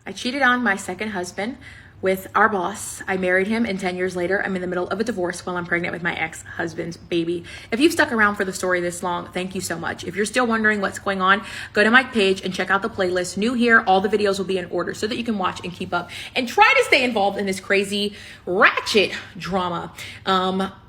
I cheated on my second husband with our boss. I married him, and 10 years later, I'm in the middle of a divorce while I'm pregnant with my ex-husband's baby. If you've stuck around for the story this long, thank you so much. If you're still wondering what's going on, go to my page and check out the playlist. New here, all the videos will be in order so that you can watch and keep up and try to stay involved in this crazy, ratchet drama.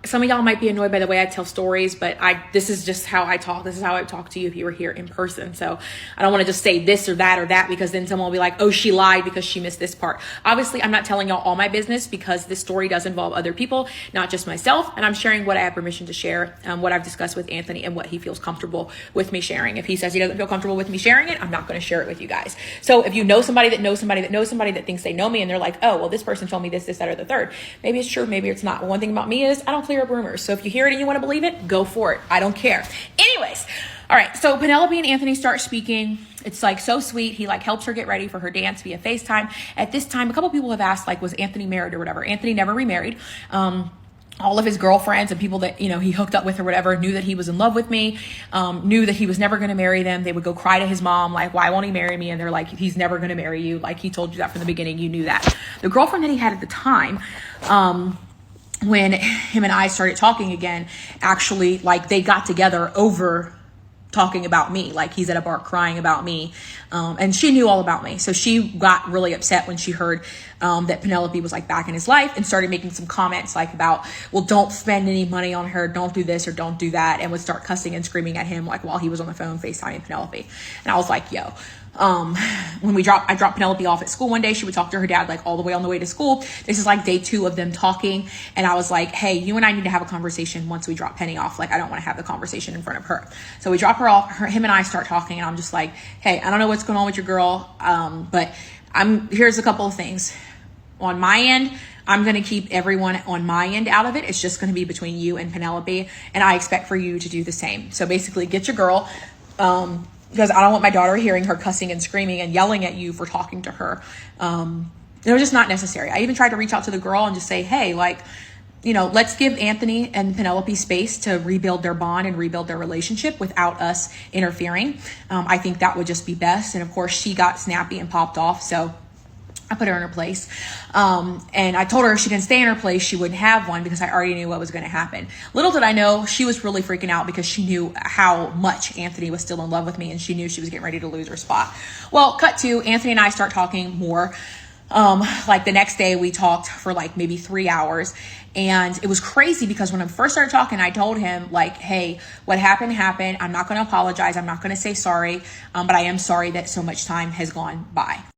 Some of y'all might be annoyed by the way I tell stories, but this is just how I talk. This is how I talk to you if you were here in person. So I don't want to just say this or that, because then someone will be like, oh, she lied because she missed this part. Obviously, I'm not telling y'all all my business because this story does involve other people, not just myself. And I'm sharing what I have permission to share, what I've discussed with Anthony and what he feels comfortable with me sharing. If he says he doesn't feel comfortable with me sharing it, I'm not going to share it with you guys. So if you know somebody that knows somebody that knows somebody that thinks they know me and they're like, oh, well, this person told me this, that, or the third. Maybe it's true, maybe it's not. But one thing about me is I don't clear up rumors. So if you hear it and you want to believe it, go for it. I don't care. Anyways, all right. So Penelope and Anthony start speaking. It's like so sweet. He like helps her get ready for her dance via FaceTime. At this time, a couple people have asked, like, was Anthony married or whatever? Anthony never remarried. All of his girlfriends and people that, he hooked up with or whatever knew that he was in love with me, knew that he was never going to marry them. They would go cry to his mom, like, why won't he marry me? And they're like, he's never going to marry you. Like, he told you that from the beginning. You knew that. The girlfriend that he had at the time, when him and I started talking again, actually, like, they got together over talking about me. Like, he's at a bar crying about me. And she knew all about me. So she got really upset when she heard that Penelope was like back in his life and started making some comments like about, well, don't spend any money on her. Don't do this or don't do that. And would start cussing and screaming at him like while he was on the phone FaceTiming Penelope. And I was like, yo, when I dropped Penelope off at school one day, she would talk to her dad like all the way on the way to school. This is like day 2 of them talking. And I was like, hey, you and I need to have a conversation once we drop Penny off. Like, I don't want to have the conversation in front of her. So we drop her off, him and I start talking, and I'm just like, hey, I don't know what's going on with your girl. But here's a couple of things. On my end, I'm going to keep everyone on my end out of it. It's just going to be between you and Penelope. And I expect for you to do the same. So basically get your girl, because I don't want my daughter hearing her cussing and screaming and yelling at you for talking to her. It was just not necessary. I even tried to reach out to the girl and just say, hey, like, let's give Anthony and Penelope space to rebuild their bond and rebuild their relationship without us interfering. I think that would just be best. And of course, she got snappy and popped off. So I put her in her place. And I told her if she didn't stay in her place, she wouldn't have one, because I already knew what was going to happen. Little did I know, she was really freaking out because she knew how much Anthony was still in love with me, and she knew she was getting ready to lose her spot. Well, cut to Anthony and I start talking more. Like the next day we talked for like maybe 3 hours, and it was crazy because when I first started talking, I told him like, hey, what happened. I'm not going to apologize. I'm not going to say sorry. But I am sorry that so much time has gone by.